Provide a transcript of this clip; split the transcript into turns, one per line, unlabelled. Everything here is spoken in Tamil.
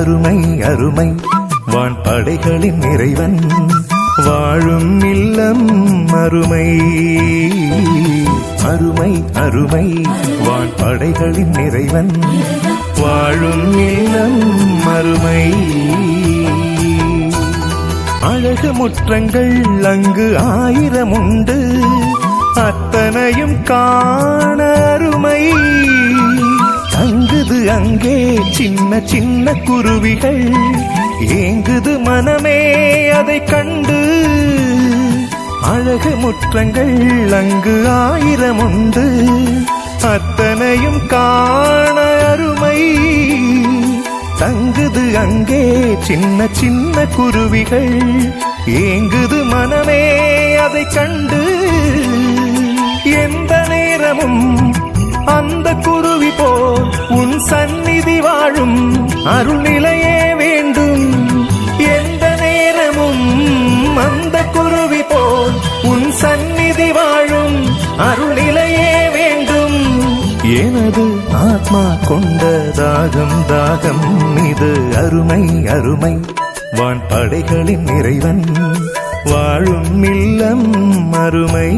அருமை அருமை வான் படைகளின் இறைவன் வாழும் இல்லம் அருமை அருமை அருமை வான் படைகளின் இறைவன் வாழும் இல்லம் அருமை அழகு முற்றங்கள் அங்கு 1000 உண்டு அத்தனையும் காண அருமை தங்குது அங்கே சின்ன சின்ன குருவிகள் ஏங்குது மனமே அதை கண்டு அழகு முற்றங்கள் அங்கு 1000 உண்டு அத்தனையும் காண அருமை தங்குது அங்கே சின்ன சின்ன குருவிகள் ஏங்குது மனமே அதை கண்டு எந்த நேரமும் அந்த குருவி போல் உன் சந்நிதி வாழும் அருள்நிலையே வேண்டும் எந்த நேரமும் அந்த குருவி போல் உன் சந்நிதி வாழும் அருள்நிலையே வேண்டும் எனது ஆத்மா கொண்ட தாகம் தாகம் இது அருமை அருமை வான் படைகளின் இறைவன் வாழும் இல்லம் அருமை